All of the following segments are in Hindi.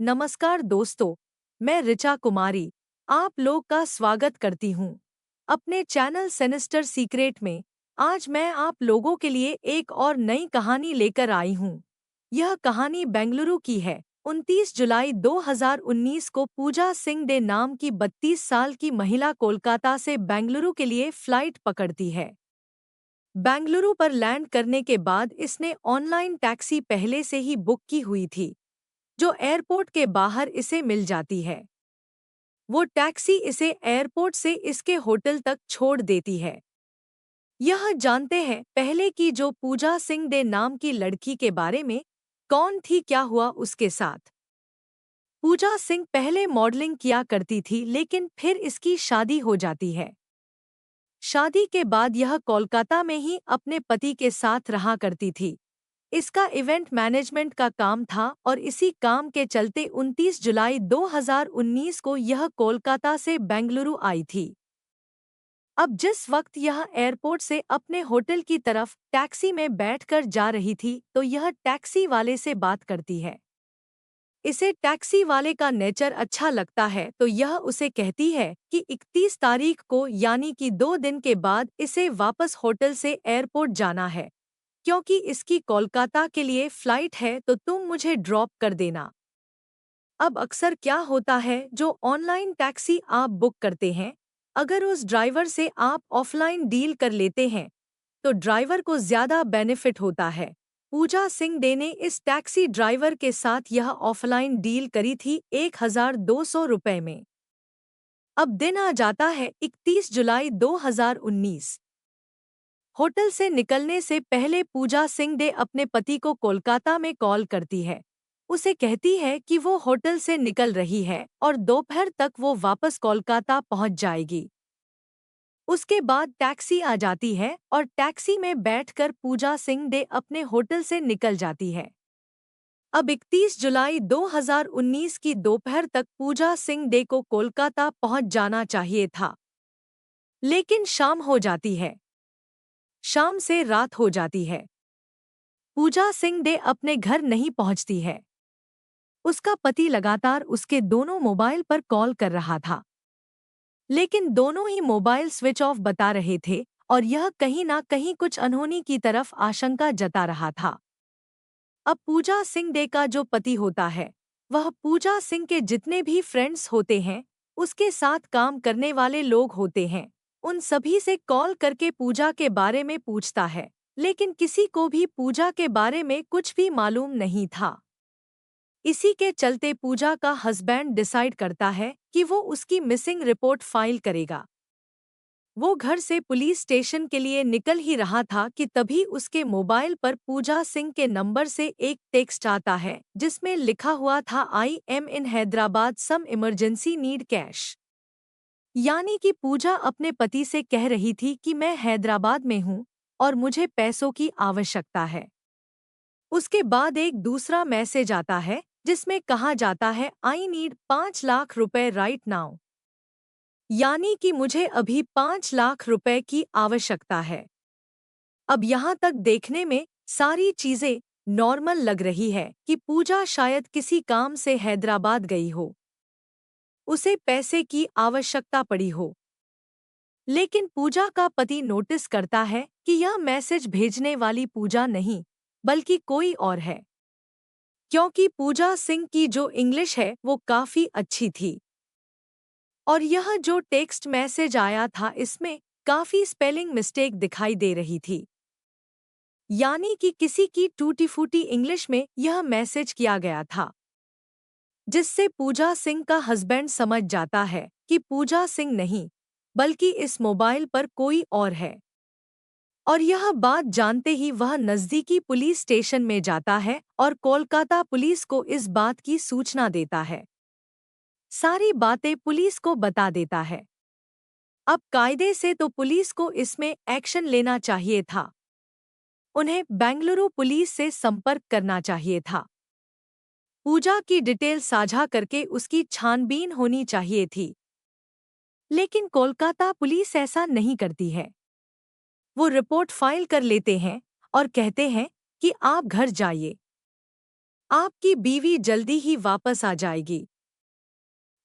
नमस्कार दोस्तों, मैं ऋचा कुमारी आप लोग का स्वागत करती हूँ अपने चैनल सिनिस्टर सीक्रेट में। आज मैं आप लोगों के लिए एक और नई कहानी लेकर आई हूँ। यह कहानी बेंगलुरु की है। 29 जुलाई 2019 को पूजा सिंह डे नाम की 32 साल की महिला कोलकाता से बेंगलुरु के लिए फ्लाइट पकड़ती है। बेंगलुरु पर लैंड करने के बाद इसने ऑनलाइन टैक्सी पहले से ही बुक की हुई थी, जो एयरपोर्ट के बाहर इसे मिल जाती है। वो टैक्सी इसे एयरपोर्ट से इसके होटल तक छोड़ देती है। यह जानते हैं पहले कि जो पूजा सिंह डे नाम की लड़की के बारे में, कौन थी, क्या हुआ उसके साथ। पूजा सिंह पहले मॉडलिंग किया करती थी, लेकिन फिर इसकी शादी हो जाती है। शादी के बाद यह कोलकाता में ही अपने पति के साथ रहा करती थी। इसका इवेंट मैनेजमेंट का काम था और इसी काम के चलते 29 जुलाई 2019 को यह कोलकाता से बेंगलुरु आई थी। अब जिस वक्त यह एयरपोर्ट से अपने होटल की तरफ टैक्सी में बैठकर जा रही थी, तो यह टैक्सी वाले से बात करती है। इसे टैक्सी वाले का नेचर अच्छा लगता है, तो यह उसे कहती है कि 31 तारीख को यानी कि 2 दिन के बाद इसे वापस होटल से एयरपोर्ट जाना है, क्योंकि इसकी कोलकाता के लिए फ्लाइट है, तो तुम मुझे ड्रॉप कर देना। अब अक्सर क्या होता है, जो ऑनलाइन टैक्सी आप बुक करते हैं, अगर उस ड्राइवर से आप ऑफलाइन डील कर लेते हैं तो ड्राइवर को ज़्यादा बेनिफिट होता है। पूजा सिंह डे ने इस टैक्सी ड्राइवर के साथ यह ऑफलाइन डील करी थी 1200 रुपये में। अब दिन आ जाता है 31 जुलाई 2019। होटल से निकलने से पहले पूजा सिंह डे अपने पति को कोलकाता में कॉल करती है। उसे कहती है कि वो होटल से निकल रही है और दोपहर तक वो वापस कोलकाता पहुंच जाएगी। उसके बाद टैक्सी आ जाती है और टैक्सी में बैठकर पूजा सिंह डे अपने होटल से निकल जाती है। अब 31 जुलाई 2019 की दोपहर तक पूजा सिंह डे को कोलकाता पहुंच जाना चाहिए था, लेकिन शाम हो जाती है। शाम से रात हो जाती है। पूजा सिंह डे अपने घर नहीं पहुंचती है। उसका पति लगातार उसके दोनों मोबाइल पर कॉल कर रहा था, लेकिन दोनों ही मोबाइल स्विच ऑफ बता रहे थे और यह कहीं ना कहीं कुछ अनहोनी की तरफ आशंका जता रहा था। अब पूजा सिंह डे का जो पति होता है, वह पूजा सिंह के जितने भी फ्रेंड्स होते हैं, उसके साथ काम करने वाले लोग होते हैं, उन सभी से कॉल करके पूजा के बारे में पूछता है, लेकिन किसी को भी पूजा के बारे में कुछ भी मालूम नहीं था। इसी के चलते पूजा का हस्बैंड डिसाइड करता है कि वो उसकी मिसिंग रिपोर्ट फाइल करेगा। वो घर से पुलिस स्टेशन के लिए निकल ही रहा था कि तभी उसके मोबाइल पर पूजा सिंह के नंबर से एक टेक्स्ट आता है, जिसमें लिखा हुआ था, I am in Hyderabad, some emergency need cash. यानी कि पूजा अपने पति से कह रही थी कि मैं हैदराबाद में हूँ और मुझे पैसों की आवश्यकता है। उसके बाद एक दूसरा मैसेज आता है, जिसमें कहा जाता है, आई नीड 5 लाख रुपए राइट नाउ। यानी कि मुझे अभी 5 लाख रुपए की आवश्यकता है। अब यहाँ तक देखने में सारी चीजें नॉर्मल लग रही है कि पूजा शायद किसी काम से हैदराबाद गई हो, उसे पैसे की आवश्यकता पड़ी हो। लेकिन पूजा का पति नोटिस करता है कि यह मैसेज भेजने वाली पूजा नहीं, बल्कि कोई और है, क्योंकि पूजा सिंह की जो इंग्लिश है वो काफी अच्छी थी। और यह जो टेक्स्ट मैसेज आया था, इसमें काफी स्पेलिंग मिस्टेक दिखाई दे रही थी। यानी कि किसी की टूटी फूटी इंग्लिश में यह मैसेज किया गया था, जिससे पूजा सिंह का हस्बैंड समझ जाता है कि पूजा सिंह नहीं, बल्कि इस मोबाइल पर कोई और है। और यह बात जानते ही वह नज़दीकी पुलिस स्टेशन में जाता है और कोलकाता पुलिस को इस बात की सूचना देता है। सारी बातें पुलिस को बता देता है। अब कायदे से तो पुलिस को इसमें एक्शन लेना चाहिए था। उन्हें बेंगलुरु पुलिस से संपर्क करना चाहिए था। पूजा की डिटेल साझा करके उसकी छानबीन होनी चाहिए थी। लेकिन कोलकाता पुलिस ऐसा नहीं करती है। वो रिपोर्ट फाइल कर लेते हैं और कहते हैं कि आप घर जाइए। आपकी बीवी जल्दी ही वापस आ जाएगी।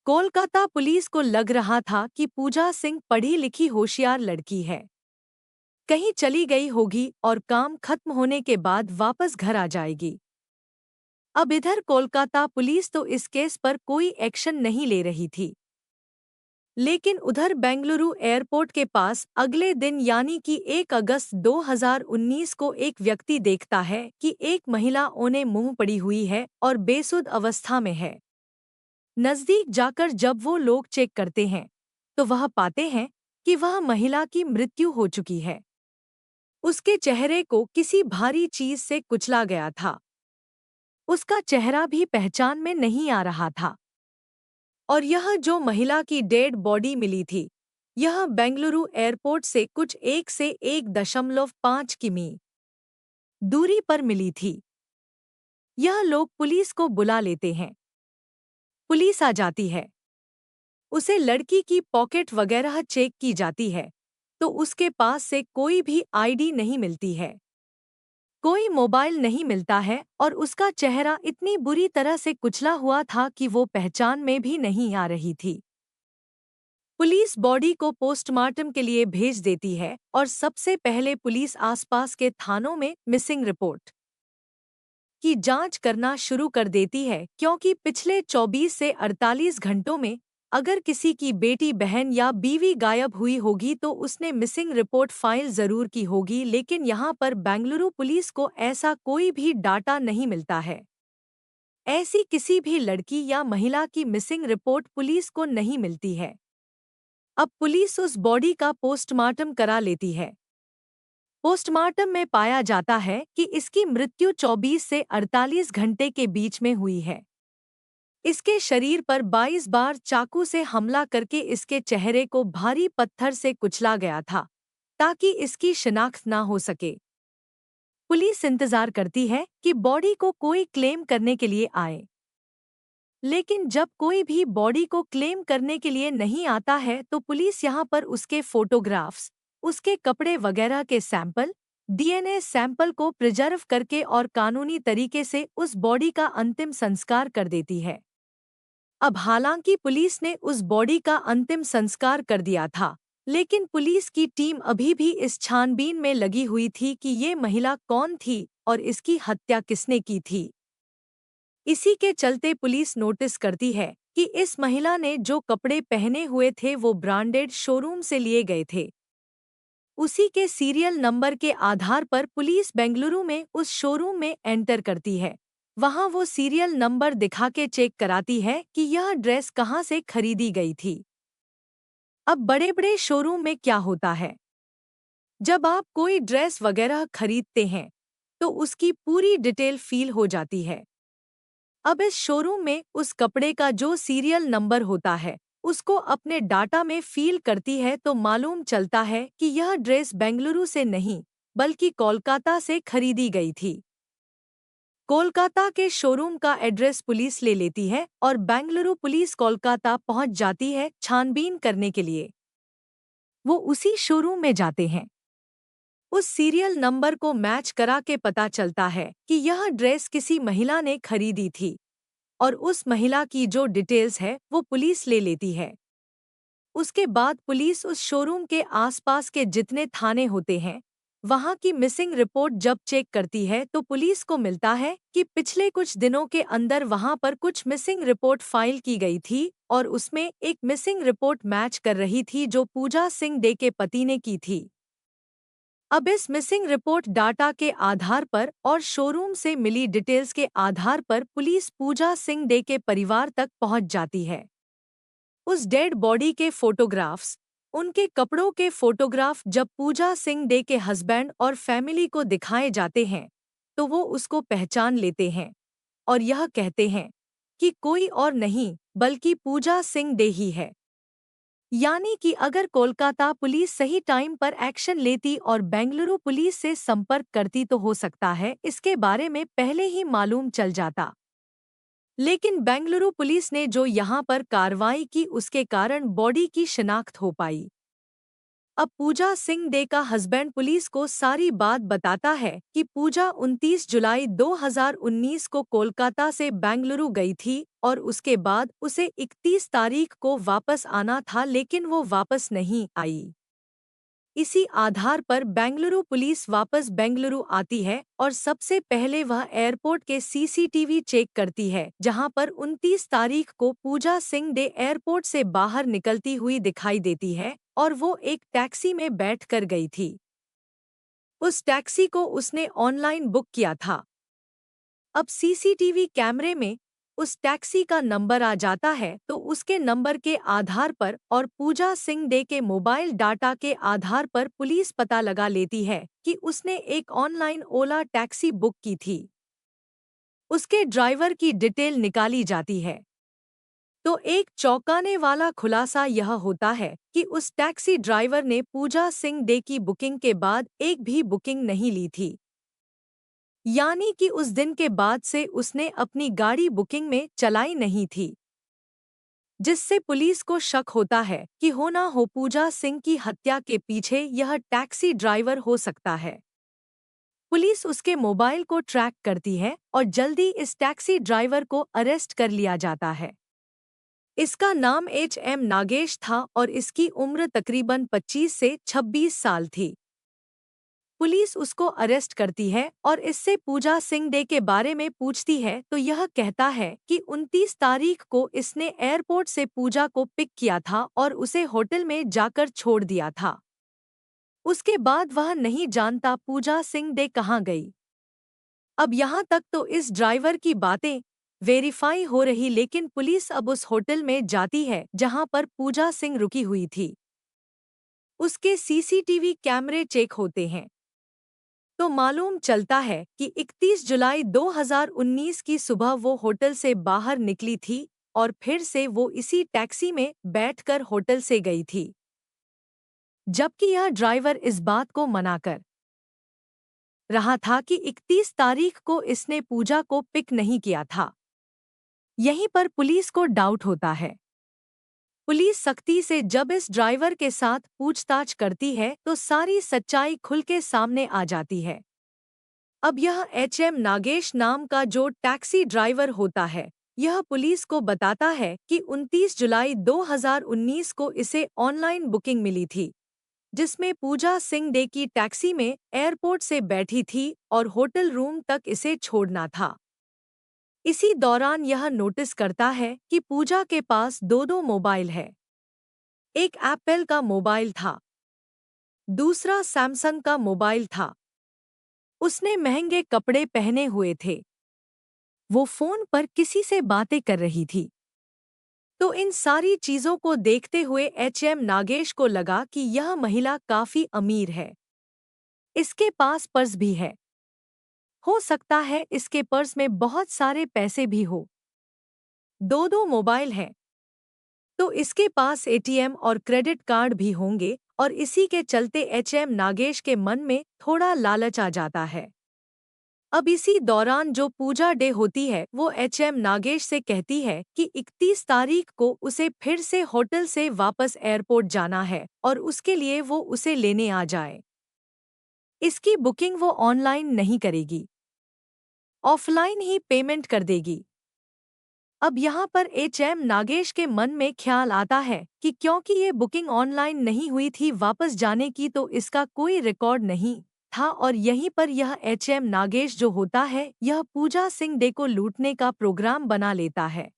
कोलकाता पुलिस को लग रहा था कि पूजा सिंह पढ़ी लिखी होशियार लड़की है, कहीं चली गई होगी और काम खत्म होने के बाद वापस घर आ जाएगी। अब इधर कोलकाता पुलिस तो इस केस पर कोई एक्शन नहीं ले रही थी, लेकिन उधर बेंगलुरु एयरपोर्ट के पास अगले दिन यानी कि 1 अगस्त 2019 को एक व्यक्ति देखता है कि एक महिला औने मुंह पड़ी हुई है और बेसुध अवस्था में है। नजदीक जाकर जब वो लोग चेक करते हैं तो वह पाते हैं कि वह महिला की मृत्यु हो चुकी है। उसके चेहरे को किसी भारी चीज से कुचला गया था। उसका चेहरा भी पहचान में नहीं आ रहा था। और यह जो महिला की डेड बॉडी मिली थी, यह बेंगलुरु एयरपोर्ट से कुछ 1 से 1.5 किमी दूरी पर मिली थी। यह लोग पुलिस को बुला लेते हैं। पुलिस आ जाती है। उसे लड़की की पॉकेट वगैरह चेक की जाती है, तो उसके पास से कोई भी आईडी नहीं मिलती है, कोई मोबाइल नहीं मिलता है और उसका चेहरा इतनी बुरी तरह से कुचला हुआ था कि वो पहचान में भी नहीं आ रही थी। पुलिस बॉडी को पोस्टमार्टम के लिए भेज देती है और सबसे पहले पुलिस आसपास के थानों में मिसिंग रिपोर्ट की जांच करना शुरू कर देती है, क्योंकि पिछले 24 से 48 घंटों में अगर किसी की बेटी बहन या बीवी गायब हुई होगी तो उसने मिसिंग रिपोर्ट फाइल जरूर की होगी। लेकिन यहाँ पर बेंगलुरु पुलिस को ऐसा कोई भी डाटा नहीं मिलता है। ऐसी किसी भी लड़की या महिला की मिसिंग रिपोर्ट पुलिस को नहीं मिलती है। अब पुलिस उस बॉडी का पोस्टमार्टम करा लेती है। पोस्टमार्टम में पाया जाता है कि इसकी मृत्यु 24 से 48 घंटे के बीच में हुई है। इसके शरीर पर 22 बार चाकू से हमला करके इसके चेहरे को भारी पत्थर से कुचला गया था, ताकि इसकी शिनाख्त ना हो सके। पुलिस इंतजार करती है कि बॉडी को कोई क्लेम करने के लिए आए, लेकिन जब कोई भी बॉडी को क्लेम करने के लिए नहीं आता है तो पुलिस यहाँ पर उसके फोटोग्राफ्स, उसके कपड़े वगैरह के सैंपल, डीएनए सैंपल को प्रिजर्व करके और कानूनी तरीके से उस बॉडी का अंतिम संस्कार कर देती है। अब हालांकि पुलिस ने उस बॉडी का अंतिम संस्कार कर दिया था, लेकिन पुलिस की टीम अभी भी इस छानबीन में लगी हुई थी कि ये महिला कौन थी और इसकी हत्या किसने की थी। इसी के चलते पुलिस नोटिस करती है कि इस महिला ने जो कपड़े पहने हुए थे वो ब्रांडेड शोरूम से लिए गए थे। उसी के सीरियल नंबर के आधार पर पुलिस बेंगलुरु में उस शोरूम में एंटर करती है। वहां वो सीरियल नंबर दिखा के चेक कराती है कि यह ड्रेस कहां से खरीदी गई थी। अब बड़े बड़े शोरूम में क्या होता है, जब आप कोई ड्रेस वगैरह खरीदते हैं तो उसकी पूरी डिटेल फील हो जाती है। अब इस शोरूम में उस कपड़े का जो सीरियल नंबर होता है उसको अपने डाटा में फील करती है, तो मालूम चलता है कि यह ड्रेस बेंगलुरु से नहीं बल्कि कोलकाता से खरीदी गई थी। कोलकाता के शोरूम का एड्रेस पुलिस ले लेती है और बेंगलुरु पुलिस कोलकाता पहुंच जाती है छानबीन करने के लिए। वो उसी शोरूम में जाते हैं। उस सीरियल नंबर को मैच करा के पता चलता है कि यह ड्रेस किसी महिला ने खरीदी थी और उस महिला की जो डिटेल्स है वो पुलिस ले लेती है। उसके बाद पुलिस उस शोरूम के आसपास के जितने थाने होते हैं वहां की मिसिंग रिपोर्ट जब चेक करती है तो पुलिस को मिलता है कि पिछले कुछ दिनों के अंदर वहां पर कुछ मिसिंग रिपोर्ट फाइल की गई थी और उसमें एक मिसिंग रिपोर्ट मैच कर रही थी जो पूजा सिंह डे के पति ने की थी। अब इस मिसिंग रिपोर्ट डाटा के आधार पर और शोरूम से मिली डिटेल्स के आधार पर पुलिस पूजा सिंह डे के परिवार तक पहुंच जाती है। उस डेड बॉडी के फोटोग्राफ्स, उनके कपड़ों के फोटोग्राफ जब पूजा सिंह डे के हस्बैंड और फैमिली को दिखाए जाते हैं तो वो उसको पहचान लेते हैं और यह कहते हैं कि कोई और नहीं बल्कि पूजा सिंह डे ही है। यानी कि अगर कोलकाता पुलिस सही टाइम पर एक्शन लेती और बेंगलुरु पुलिस से संपर्क करती तो हो सकता है इसके बारे में पहले ही मालूम चल जाता। लेकिन बेंगलुरु पुलिस ने जो यहाँ पर कार्रवाई की उसके कारण बॉडी की शिनाख्त हो पाई। अब पूजा सिंह डे का हस्बैंड पुलिस को सारी बात बताता है कि पूजा 29 जुलाई 2019 को कोलकाता से बेंगलुरु गई थी और उसके बाद उसे 31 तारीख को वापस आना था, लेकिन वो वापस नहीं आई। इसी आधार पर बेंगलुरु पुलिस वापस बेंगलुरु आती है और सबसे पहले वह एयरपोर्ट के सीसीटीवी चेक करती है, जहां पर 29 तारीख को पूजा सिंह डे एयरपोर्ट से बाहर निकलती हुई दिखाई देती है और वो एक टैक्सी में बैठ कर गई थी। उस टैक्सी को उसने ऑनलाइन बुक किया था। अब सीसीटीवी कैमरे में उस टैक्सी का नंबर आ जाता है, तो उसके नंबर के आधार पर और पूजा सिंह डे के मोबाइल डाटा के आधार पर पुलिस पता लगा लेती है कि उसने एक ऑनलाइन ओला टैक्सी बुक की थी। उसके ड्राइवर की डिटेल निकाली जाती है, तो एक चौंकाने वाला खुलासा यह होता है कि उस टैक्सी ड्राइवर ने पूजा सिंह डे की बुकिंग के बाद एक भी बुकिंग नहीं ली थी। यानी कि उस दिन के बाद से उसने अपनी गाड़ी बुकिंग में चलाई नहीं थी, जिससे पुलिस को शक होता है कि हो ना हो पूजा सिंह की हत्या के पीछे यह टैक्सी ड्राइवर हो सकता है। पुलिस उसके मोबाइल को ट्रैक करती है और जल्दी इस टैक्सी ड्राइवर को अरेस्ट कर लिया जाता है। इसका नाम एच.एम. नागेश था और इसकी उम्र तकरीबन 25 से 26 साल थी। पुलिस उसको अरेस्ट करती है और इससे पूजा सिंह डे के बारे में पूछती है, तो यह कहता है कि 29 तारीख को इसने एयरपोर्ट से पूजा को पिक किया था और उसे होटल में जाकर छोड़ दिया था। उसके बाद वह नहीं जानता पूजा सिंह डे कहाँ गई। अब यहाँ तक तो इस ड्राइवर की बातें वेरीफाई हो रही, लेकिन पुलिस अब उस होटल में जाती है जहाँ पर पूजा सिंह रुकी हुई थी। उसके सीसीटीवी कैमरे चेक होते हैं, तो मालूम चलता है कि 31 जुलाई 2019 की सुबह वो होटल से बाहर निकली थी और फिर से वो इसी टैक्सी में बैठकर होटल से गई थी, जबकि यह ड्राइवर इस बात को मना कर रहा था कि 31 तारीख को इसने पूजा को पिक नहीं किया था। यहीं पर पुलिस को डाउट होता है। पुलिस सख्ती से जब इस ड्राइवर के साथ पूछताछ करती है तो सारी सच्चाई खुल के सामने आ जाती है। अब यह एच.एम. नागेश नाम का जो टैक्सी ड्राइवर होता है, यह पुलिस को बताता है कि 29 जुलाई 2019 को इसे ऑनलाइन बुकिंग मिली थी, जिसमें पूजा सिंह डे की टैक्सी में एयरपोर्ट से बैठी थी और होटल रूम तक इसे छोड़ना था। इसी दौरान यह नोटिस करता है कि पूजा के पास दो मोबाइल है। एक एप्पल का मोबाइल था, दूसरा सैमसंग का मोबाइल था। उसने महंगे कपड़े पहने हुए थे। वो फोन पर किसी से बातें कर रही थी। तो इन सारी चीजों को देखते हुए एच.एम. नागेश को लगा कि यह महिला काफी अमीर है। इसके पास पर्स भी है। हो सकता है इसके पर्स में बहुत सारे पैसे भी हो। दो मोबाइल हैं, तो इसके पास एटीएम और क्रेडिट कार्ड भी होंगे और इसी के चलते एच.एम. नागेश के मन में थोड़ा लालच आ जाता है। अब इसी दौरान जो पूजा डे होती है, वो एच.एम. नागेश से कहती है कि 31 तारीख को उसे फिर से होटल से वापस एयरपोर्ट जाना है और उसके लिए वो उसे लेने आ जाए। इसकी बुकिंग वो ऑनलाइन नहीं करेगी, ऑफलाइन ही पेमेंट कर देगी। अब यहाँ पर एच.एम. नागेश के मन में ख्याल आता है कि क्योंकि ये बुकिंग ऑनलाइन नहीं हुई थी वापस जाने की, तो इसका कोई रिकॉर्ड नहीं था और यहीं पर यह एच.एम. नागेश जो होता है, यह पूजा सिंह डे को लूटने का प्रोग्राम बना लेता है।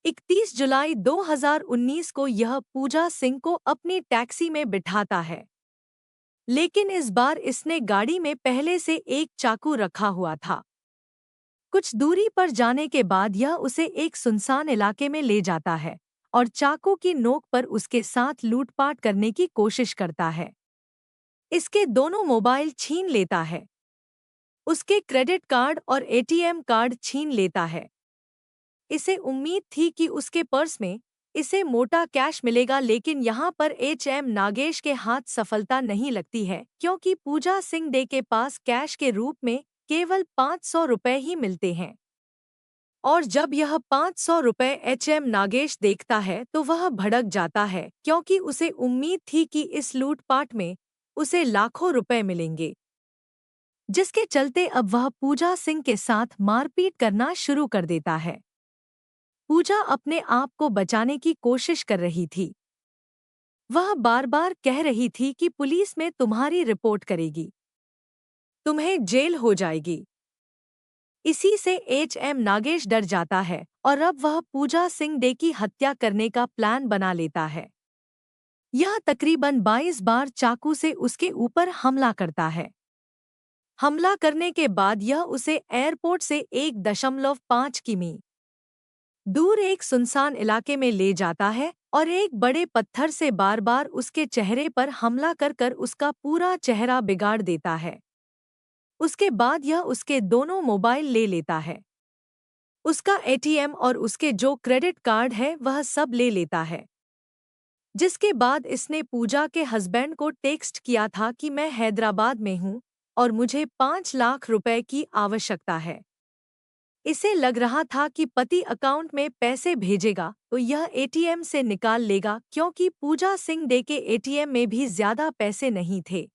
31 जुलाई 2019 को यह पूजा सिंह को अपनी टैक्सी में बिठाता है, लेकिन इस बार इसने गाड़ी में पहले से एक चाकू रखा हुआ था। कुछ दूरी पर जाने के बाद यह उसे एक सुनसान इलाके में ले जाता है और चाकू की नोक पर उसके साथ लूटपाट करने की कोशिश करता है। इसके दोनों मोबाइल छीन लेता है, उसके क्रेडिट कार्ड और एटीएम कार्ड छीन लेता है। इसे उम्मीद थी कि उसके पर्स में इसे मोटा कैश मिलेगा, लेकिन यहाँ पर एच.एम. नागेश के हाथ सफलता नहीं लगती है, क्योंकि पूजा सिंह डे के पास कैश के रूप में केवल 500 रुपए ही मिलते हैं। और जब यह 500 रुपये एचएम नागेश देखता है तो वह भड़क जाता है क्योंकि उसे उम्मीद थी कि इस लूटपाट में उसे लाखों रुपए मिलेंगे, जिसके चलते अब वह पूजा सिंह के साथ मारपीट करना शुरू कर देता है। पूजा अपने आप को बचाने की कोशिश कर रही थी। वह बार बार कह रही थी कि पुलिस में तुम्हारी रिपोर्ट करेगी, तुम्हें जेल हो जाएगी। इसी से एचएम नागेश डर जाता है और अब वह पूजा सिंह डे की हत्या करने का प्लान बना लेता है। यह तकरीबन 22 बार चाकू से उसके ऊपर हमला करता है। हमला करने के बाद यह उसे एयरपोर्ट से 1.5 किमी दूर एक सुनसान इलाके में ले जाता है और एक बड़े पत्थर से बार बार उसके चेहरे पर हमला कर कर उसका पूरा चेहरा बिगाड़ देता है। उसके बाद यह उसके दोनों मोबाइल ले लेता है, उसका एटीएम और उसके जो क्रेडिट कार्ड है वह सब ले लेता है। जिसके बाद इसने पूजा के हस्बैंड को टेक्स्ट किया था कि मैं हैदराबाद में हूँ और मुझे 5 लाख रुपए की आवश्यकता है। इसे लग रहा था कि पति अकाउंट में पैसे भेजेगा तो यह एटीएम से निकाल लेगा क्योंकि पूजा सिंह डे के एटीएम में भी ज्यादा पैसे नहीं थे।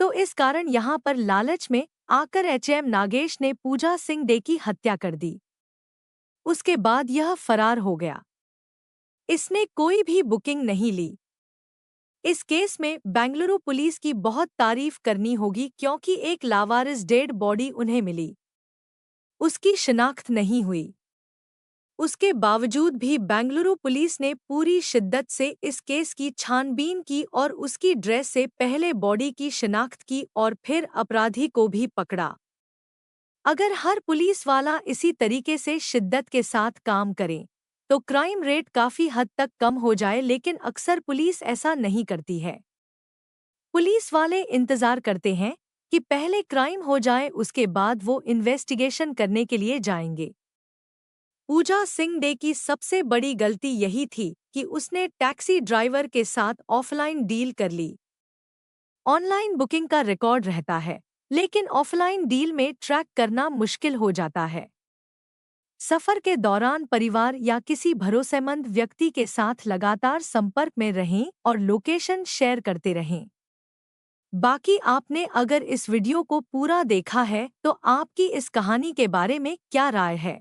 तो इस कारण यहाँ पर लालच में आकर एचएम नागेश ने पूजा सिंह डे की हत्या कर दी। उसके बाद यह फरार हो गया। इसने कोई भी बुकिंग नहीं ली। इस केस में बेंगलुरु पुलिस की बहुत तारीफ करनी होगी क्योंकि एक लावारिस डेड बॉडी उन्हें मिली, उसकी शिनाख्त नहीं हुई। उसके बावजूद भी बेंगलुरु पुलिस ने पूरी शिद्दत से इस केस की छानबीन की और उसकी ड्रेस से पहले बॉडी की शिनाख्त की और फिर अपराधी को भी पकड़ा। अगर हर पुलिस वाला इसी तरीके से शिद्दत के साथ काम करे तो क्राइम रेट काफ़ी हद तक कम हो जाए, लेकिन अक्सर पुलिस ऐसा नहीं करती है। पुलिस वाले इंतज़ार करते हैं कि पहले क्राइम हो जाए, उसके बाद वो इन्वेस्टिगेशन करने के लिए जाएंगे। पूजा सिंह डे की सबसे बड़ी गलती यही थी कि उसने टैक्सी ड्राइवर के साथ ऑफलाइन डील कर ली। ऑनलाइन बुकिंग का रिकॉर्ड रहता है, लेकिन ऑफलाइन डील में ट्रैक करना मुश्किल हो जाता है। सफर के दौरान परिवार या किसी भरोसेमंद व्यक्ति के साथ लगातार संपर्क में रहें और लोकेशन शेयर करते रहें। बाकी आपने अगर इस वीडियो को पूरा देखा है तो आपकी इस कहानी के बारे में क्या राय है,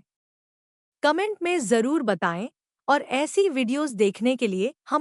कमेंट में ज़रूर बताएं और ऐसी वीडियोस देखने के लिए हम